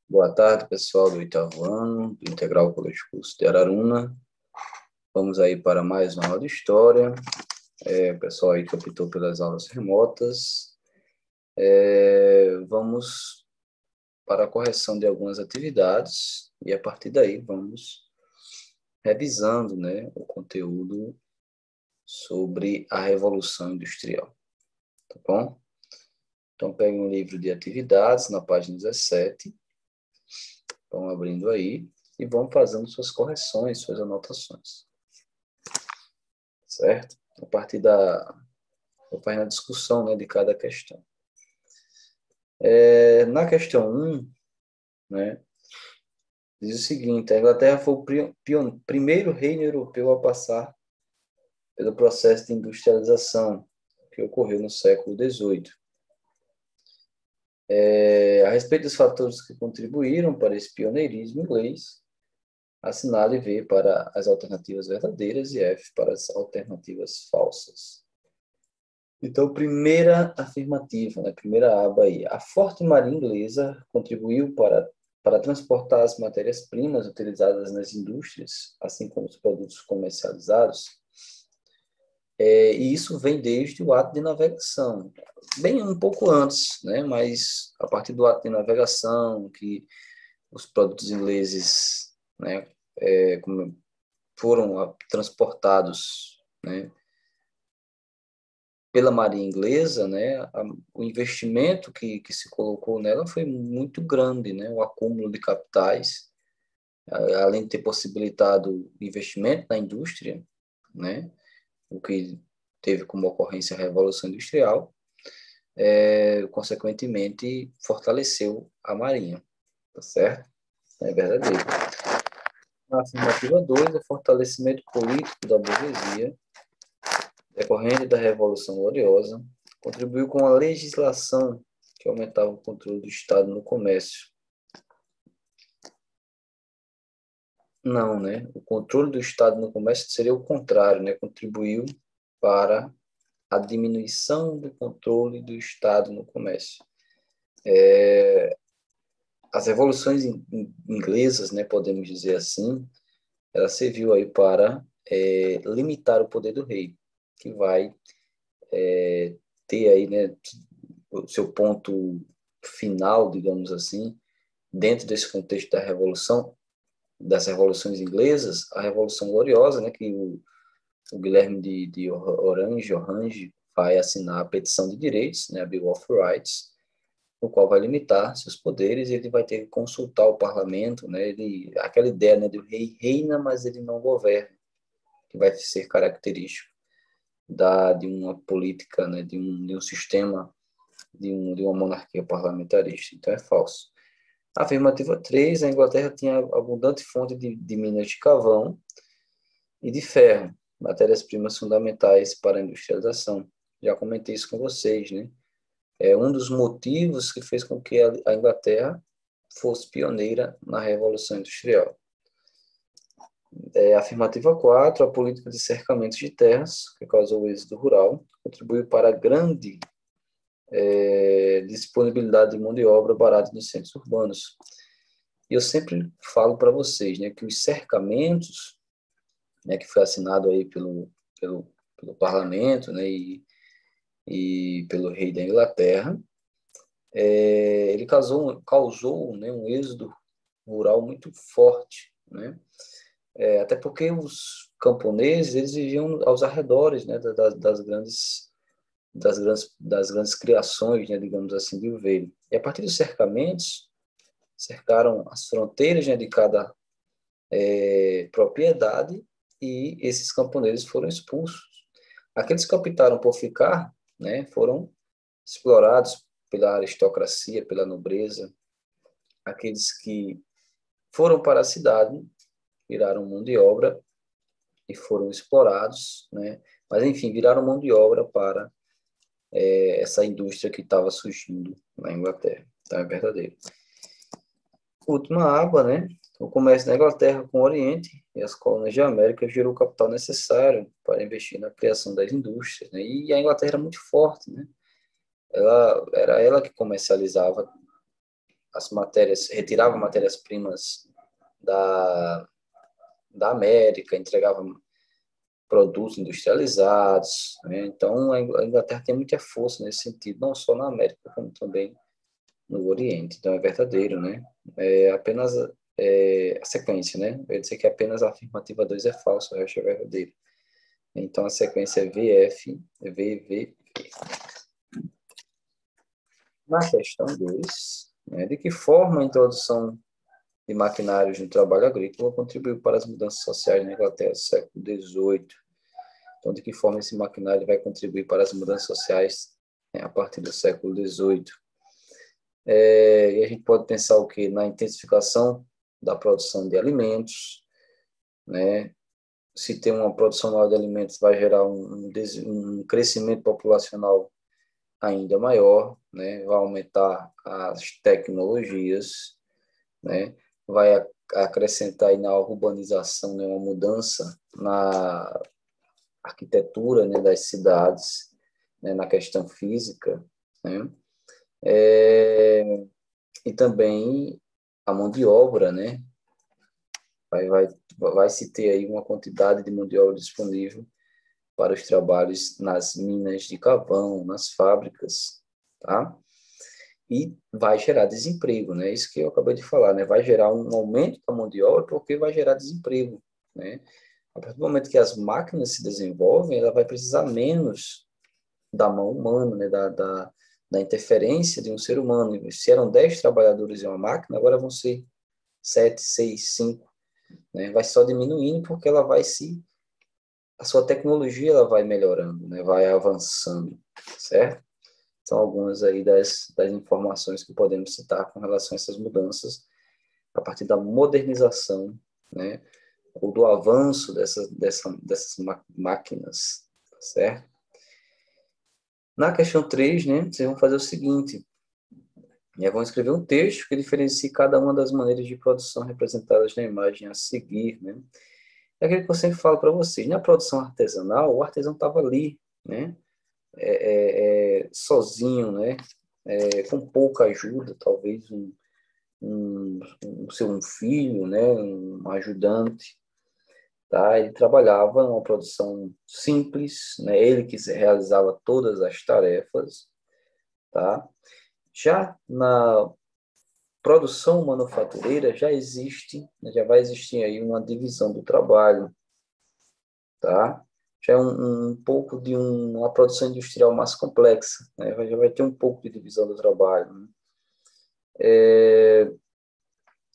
Boa tarde, pessoal do oitavo ano, do Integral Colégio Curso de Araruna. Vamos aí para mais uma aula de História. O pessoal aí que optou pelas aulas remotas. Vamos para a correção de algumas atividades e, a partir daí, vamos revisando, né, o conteúdo sobre a Revolução Industrial. Tá bom? Então, pegue um livro de atividades na página 17. Vão abrindo aí e vão fazendo suas correções, suas anotações. Certo? A partir eu faço a discussão, né, de cada questão. Na questão 1, né, diz o seguinte: a Inglaterra foi o primeiro reino europeu a passar pelo processo de industrialização que ocorreu no século XVIII. A respeito dos fatores que contribuíram para esse pioneirismo inglês, assinale V para as alternativas verdadeiras e F para as alternativas falsas. Então, primeira afirmativa, né? Primeira aba aí. A forte marinha inglesa contribuiu para transportar as matérias-primas utilizadas nas indústrias, assim como os produtos comercializados. E isso vem desde o ato de navegação, bem um pouco antes, né? Mas a partir do ato de navegação, que os produtos ingleses, né, foram transportados, né, pela Marinha Inglesa, né, o investimento que se colocou nela foi muito grande, né, o acúmulo de capitais, além de ter possibilitado investimento na indústria, né, o que teve como ocorrência a Revolução Industrial, consequentemente fortaleceu a Marinha, tá certo? É verdadeiro. Na afirmativa 2, o fortalecimento político da burguesia decorrente da Revolução Gloriosa, contribuiu com a legislação que aumentava o controle do Estado no comércio. Não, né? O controle do Estado no comércio seria o contrário, né? Contribuiu para a diminuição do controle do Estado no comércio. As revoluções inglesas, né, podemos dizer assim, ela serviu aí para limitar o poder do rei, que vai ter aí, né, o seu ponto final, digamos assim, dentro desse contexto da revolução, das revoluções inglesas, a Revolução Gloriosa, né, que o Guilherme de Orange vai assinar a petição de direitos, né, a Bill of Rights, no qual vai limitar seus poderes, e ele vai ter que consultar o parlamento, né, aquela ideia, né, do rei reina, mas ele não governa, que vai ser característico de uma política, né, de um sistema, de uma monarquia parlamentarista. Então, é falso. Afirmativa 3, a Inglaterra tinha abundante fonte de minas de carvão e de ferro, matérias-primas fundamentais para a industrialização. Já comentei isso com vocês, né? É um dos motivos que fez com que a Inglaterra fosse pioneira na Revolução Industrial. Afirmativa 4, a política de cercamentos de terras, que causou o êxodo rural, contribuiu para a grande disponibilidade de mão de obra barata nos centros urbanos. E eu sempre falo para vocês, né, que os cercamentos, né, que foi assinado aí pelo parlamento, né, e pelo rei da Inglaterra, ele causou, né, um êxodo rural muito forte, né, até porque os camponeses, eles viviam aos arredores, né, das grandes criações, né, digamos assim, de ovelha. E a partir dos cercamentos, cercaram as fronteiras, né, de cada propriedade, e esses camponeses foram expulsos. Aqueles que optaram por ficar, né, foram explorados pela aristocracia, pela nobreza. Aqueles que foram para a cidade viraram mão de obra e foram explorados, né? Mas, enfim, viraram mão de obra para essa indústria que estava surgindo na Inglaterra. Então, é verdadeiro. Última aba, né? O comércio da Inglaterra com o Oriente e as colônias de América gerou o capital necessário para investir na criação das indústrias, né? E a Inglaterra era muito forte, né? Era ela que comercializava as matérias, retirava matérias-primas da América, entregava produtos industrializados, né? Então, a Inglaterra tem muita força nesse sentido, não só na América, como também no Oriente. Então, é verdadeiro, né? É apenas a sequência, né? Eu ia dizer que apenas a afirmativa 2 é falsa, o resto é verdadeiro. Então, a sequência é VF, VV. Na questão 2, né, de que forma a introdução de maquinários no trabalho agrícola contribuiu para as mudanças sociais na Inglaterra do século XVIII? Então, de que forma esse maquinário vai contribuir para as mudanças sociais, né, a partir do século XVIII? E a gente pode pensar o quê? Na intensificação da produção de alimentos, né? Se tem uma produção maior de alimentos, vai gerar um crescimento populacional ainda maior, né? Vai aumentar as tecnologias, né? Vai acrescentar aí na urbanização, né, uma mudança na arquitetura, né, das cidades, né, na questão física, né? E também a mão de obra, né? Vai se ter aí uma quantidade de mão de obra disponível para os trabalhos nas minas de carvão, nas fábricas, tá? E vai gerar desemprego, né? Isso que eu acabei de falar, né? Vai gerar um aumento da mão de obra porque vai gerar desemprego, né? A partir do momento que as máquinas se desenvolvem, ela vai precisar menos da mão humana, né? Da interferência de um ser humano. Se eram 10 trabalhadores em uma máquina, agora vão ser 7, 6, 5, né? Vai só diminuindo porque a sua tecnologia ela vai melhorando, né? Vai avançando, certo? São algumas aí das informações que podemos citar com relação a essas mudanças a partir da modernização, né? Ou do avanço dessas máquinas, certo? Na questão 3, né, vocês vão fazer o seguinte, vão escrever um texto que diferencie cada uma das maneiras de produção representadas na imagem a seguir, né? É aquilo que eu sempre falo para vocês, na produção artesanal, o artesão estava ali, né? Sozinho, né? Com pouca ajuda, talvez um filho, né? Um ajudante, tá? Ele trabalhava numa produção simples, né? Ele que realizava todas as tarefas, tá? Já na produção manufatureira já existe, já vai existir aí uma divisão do trabalho, tá? Já é um pouco de uma produção industrial mais complexa, né? Já vai ter um pouco de divisão do trabalho, né?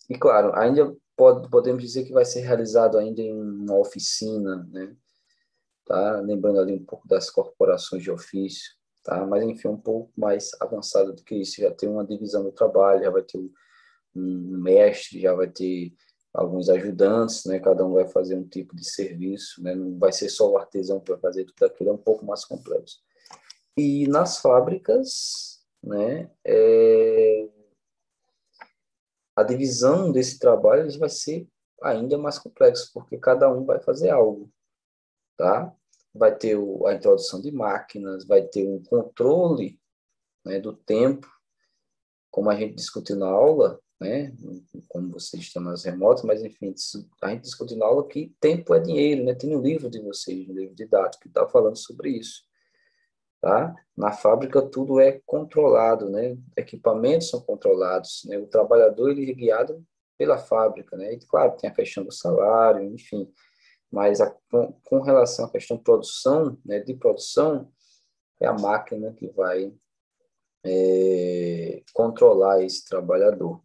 E claro, ainda podemos dizer que vai ser realizado ainda em uma oficina, né? Tá? Lembrando ali um pouco das corporações de ofício, tá? Mas enfim, um pouco mais avançado do que isso, já tem uma divisão do trabalho, já vai ter um mestre, já vai ter alguns ajudantes, né? Cada um vai fazer um tipo de serviço, né? Não vai ser só o artesão que vai fazer tudo aquilo, é um pouco mais complexo. E nas fábricas, né? A divisão desse trabalho vai ser ainda mais complexo, porque cada um vai fazer algo, tá? Vai ter a introdução de máquinas, vai ter um controle, né, do tempo, como a gente discutiu na aula, né, como vocês estão nas remotas, mas enfim, a gente discutiu na aula que tempo é dinheiro, né? Tem um livro de vocês, um livro didático que está falando sobre isso, tá? Na fábrica tudo é controlado, né? Equipamentos são controlados, né? O trabalhador ele é guiado pela fábrica, né? E claro, tem a questão do salário, enfim, mas com relação à questão de produção, né, de produção, é a máquina que vai controlar esse trabalhador,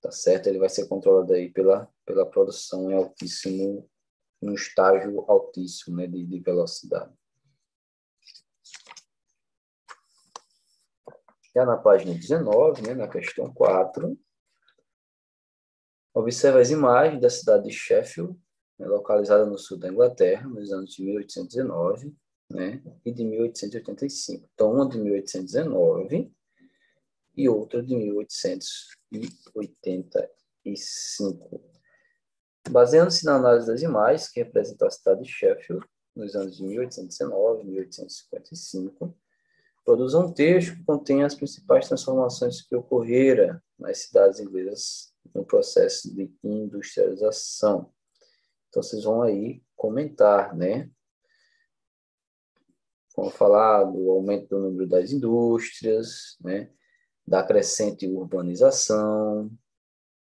tá certo? Ele vai ser controlado aí pela produção em altíssimo, num estágio altíssimo, né, de velocidade. Já na página 19, né, na questão 4, observe as imagens da cidade de Sheffield, né, localizada no sul da Inglaterra, nos anos de 1819, né, e de 1885. Então, uma de 1819 e outra de 1885. Baseando-se na análise das imagens que representam a cidade de Sheffield, nos anos de 1819 e 1855, produza um texto que contém as principais transformações que ocorreram nas cidades inglesas no processo de industrialização. Então, vocês vão aí comentar, né? Vamos falar do aumento do número das indústrias, né? Da crescente urbanização,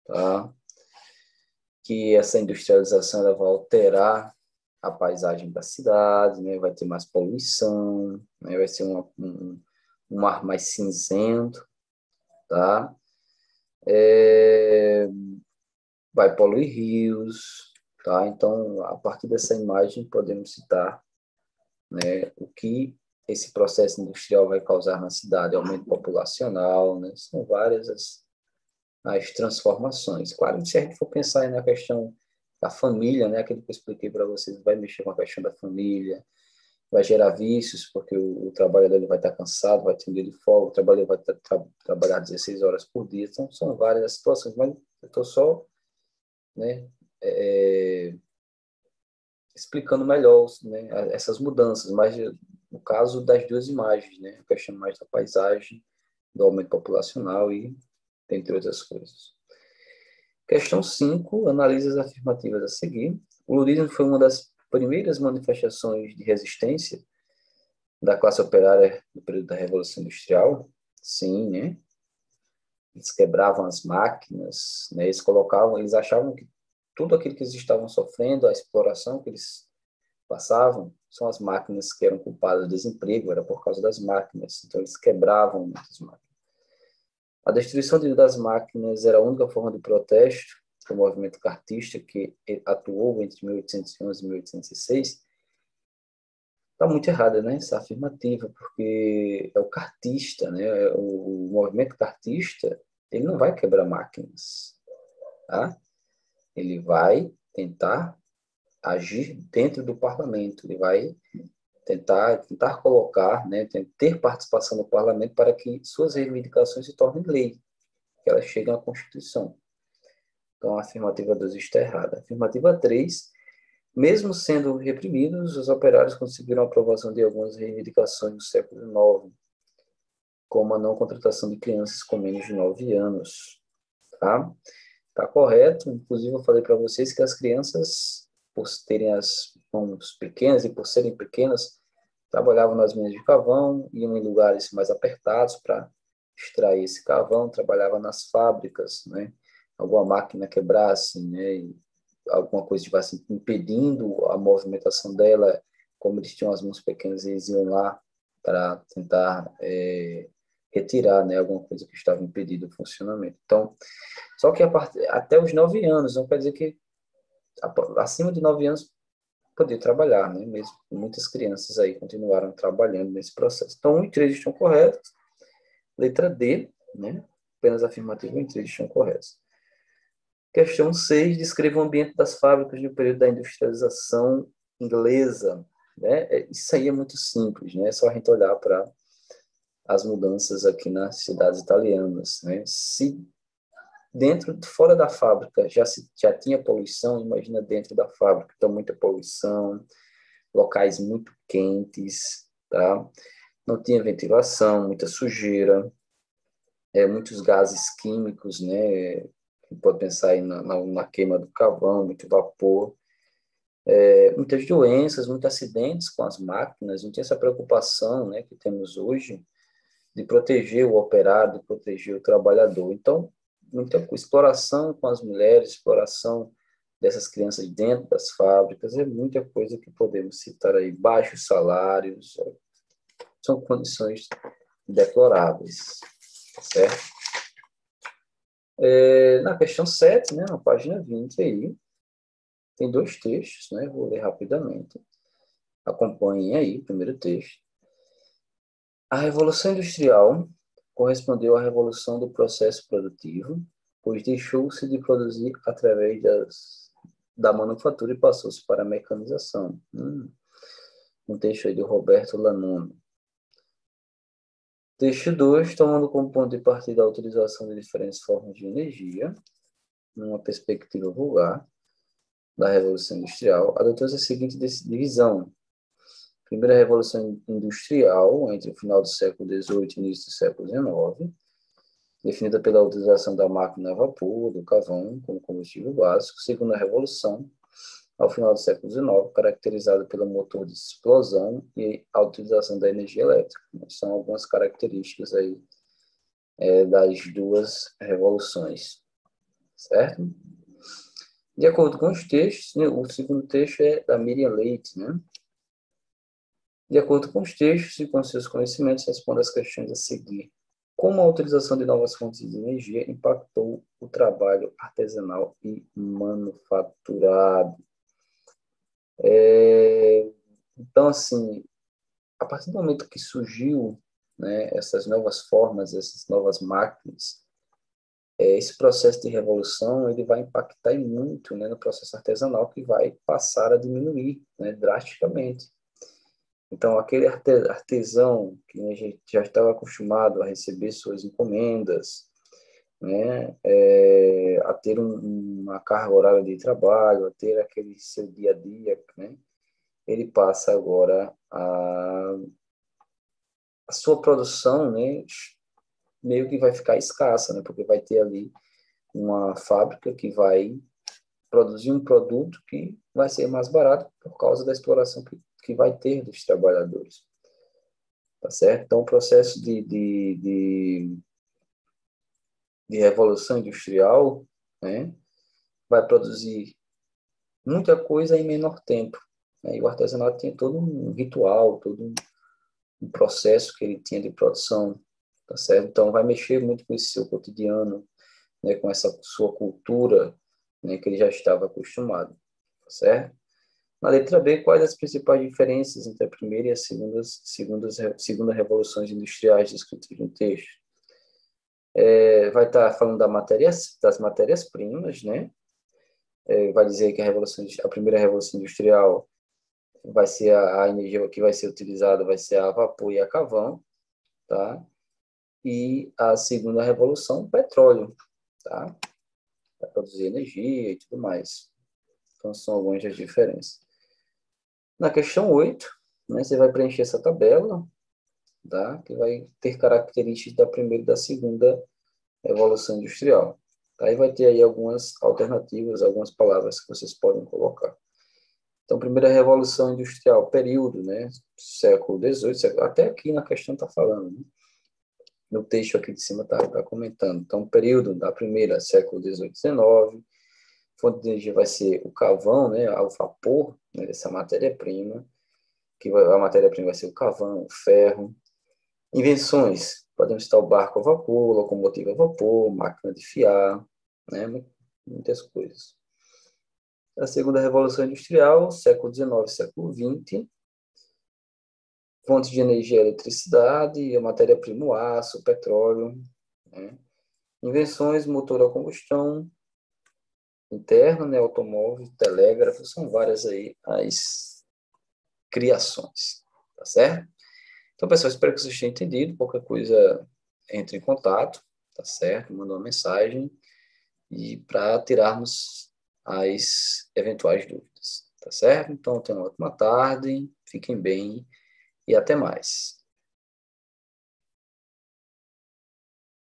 tá? Que essa industrialização ela vai alterar a paisagem da cidade, né? Vai ter mais poluição, né? Vai ser um ar mais cinzento, tá? Vai poluir rios, tá? Então, a partir dessa imagem, podemos citar, né, o que esse processo industrial vai causar na cidade, aumento populacional, né? São várias as transformações. Claro, se a gente for pensar aí na questão da família, né, aquilo que eu expliquei para vocês, vai mexer com a questão da família, vai gerar vícios, porque o trabalhador ele vai estar cansado, vai ter um dia de folga, o trabalhador vai trabalhar 16 horas por dia. Então, são várias situações, mas eu estou só, né, explicando melhor, né, essas mudanças, mas no caso das duas imagens, né, a questão mais da paisagem, do aumento populacional e entre outras coisas. Questão 5, analise as afirmativas a seguir. O lulismo foi uma das primeiras manifestações de resistência da classe operária no período da Revolução Industrial. Sim, né? Eles quebravam as máquinas, né? Eles achavam que tudo aquilo que eles estavam sofrendo, a exploração que eles passavam, são as máquinas que eram culpadas do desemprego, era por causa das máquinas. Então, eles quebravam muitas máquinas. A destruição das máquinas era a única forma de protesto do movimento cartista que atuou entre 1811 e 1806. Está muito errada, né, essa afirmativa, porque é o cartista, né, o movimento cartista, ele não vai quebrar máquinas, tá? Ele vai tentar agir dentro do parlamento, ele vai tentar colocar, né, ter participação no parlamento para que suas reivindicações se tornem lei, que elas cheguem à Constituição. Então, a afirmativa 2 está errada. A afirmativa 3, mesmo sendo reprimidos, os operários conseguiram a aprovação de algumas reivindicações do século IX, como a não contratação de crianças com menos de 9 anos. Tá? Tá correto. Inclusive, eu falei para vocês que as crianças, por terem as mãos pequenas e por serem pequenas, trabalhavam nas minas de carvão, iam em lugares mais apertados para extrair esse carvão, trabalhavam nas fábricas, né? Alguma máquina quebrasse, né? E alguma coisa estivesse impedindo a movimentação dela, como eles tinham as mãos pequenas, eles iam lá para tentar retirar, né, alguma coisa que estava impedindo o funcionamento. Então, só que até os 9 anos, não quer dizer que acima de 9 anos poder trabalhar, né? Mesmo muitas crianças aí continuaram trabalhando nesse processo. Então, 1 e 3 estão corretos. Letra D, né? Apenas afirmativa 1 e 3 estão corretos. Questão 6, descreva o ambiente das fábricas no período da industrialização inglesa. Né? Isso aí é muito simples, né? É só a gente olhar para as mudanças aqui nas cidades italianas. Né? Se fora da fábrica já tinha poluição, imagina dentro da fábrica. Então, muita poluição, locais muito quentes, tá? Não tinha ventilação, muita sujeira, muitos gases químicos, né? Pode pensar aí na queima do carvão, muito vapor, muitas doenças, muitos acidentes com as máquinas, não tinha essa preocupação, né, que temos hoje de proteger o operário, de proteger o trabalhador. Então, muita exploração com as mulheres, exploração dessas crianças dentro das fábricas, é muita coisa que podemos citar aí, baixos salários, são condições deploráveis, certo? Na questão 7, né, na página 20 aí, tem 2 textos, né, vou ler rapidamente. Acompanhem aí o primeiro texto. A Revolução Industrial correspondeu à revolução do processo produtivo, pois deixou-se de produzir através da manufatura e passou-se para a mecanização. Um texto aí do Roberto Lanono. Texto 2, tomando como ponto de partida a utilização de diferentes formas de energia, numa perspectiva vulgar da Revolução Industrial, adotou-se a seguinte divisão. Primeira Revolução Industrial, entre o final do século XVIII e início do século XIX. definida pela utilização da máquina a vapor, do carvão, como combustível básico. Segunda revolução, ao final do século XIX, caracterizada pelo motor de explosão e a utilização da energia elétrica. São algumas características aí das duas revoluções, certo? De acordo com os textos, né, o segundo texto é da Miriam Leite, né? De acordo com os textos e com seus conhecimentos, responda as questões a seguir. Como a utilização de novas fontes de energia impactou o trabalho artesanal e manufaturado? Então, assim, a partir do momento que surgiu, né, essas novas formas, essas novas máquinas, esse processo de revolução ele vai impactar muito, né, no processo artesanal, que vai passar a diminuir, né, drasticamente. Então, aquele artesão que a gente já estava acostumado a receber suas encomendas, né, a ter uma carga horária de trabalho, a ter aquele seu dia a dia, né, ele passa agora a sua produção, né, meio que vai ficar escassa, né, porque vai ter ali uma fábrica que vai produzir um produto que vai ser mais barato por causa da exploração que vai ter dos trabalhadores. Tá certo? Então, o processo de revolução industrial, né, vai produzir muita coisa em menor tempo. Né? E o artesanato tem todo um ritual, todo um processo que ele tinha de produção, tá certo? Então, vai mexer muito com esse seu cotidiano, né, com essa sua cultura, né, que ele já estava acostumado, tá certo? Na letra B, quais as principais diferenças entre a primeira e a segunda revoluções industriais descritas no texto? Vai estar falando das matérias-primas, né? Vai dizer que a primeira revolução industrial vai ser a energia que vai ser utilizada, vai ser a vapor e a carvão, tá? E a segunda revolução, o petróleo, tá? Para produzir energia e tudo mais. Então, são algumas das diferenças. Na questão 8, né, você vai preencher essa tabela, tá? Que vai ter características da primeira e da segunda revolução industrial. Aí vai ter aí algumas alternativas, algumas palavras que vocês podem colocar. Então, primeira revolução industrial, período, né? Século XVIII, até aqui na questão está falando, né? No texto aqui de cima está comentando. Então, período da primeira, século XVIII, XIX, fonte de energia vai ser o carvão, né? O vapor, né? Dessa matéria-prima, a matéria-prima vai ser o carvão, o ferro. Invenções, podemos citar o barco a vapor, locomotiva a vapor, máquina de fiar, né? Muitas coisas. A segunda revolução industrial, século XIX, século XX, fontes de energia, eletricidade, a matéria-prima, o aço, o petróleo, né? Invenções, motor a combustão interna, né? Automóvel, telégrafo, são várias aí as criações, tá certo? Então, pessoal, espero que vocês tenham entendido. Qualquer coisa, entre em contato, tá certo? Manda uma mensagem e para tirarmos as eventuais dúvidas, tá certo? Então, tenham uma ótima tarde, fiquem bem e até mais.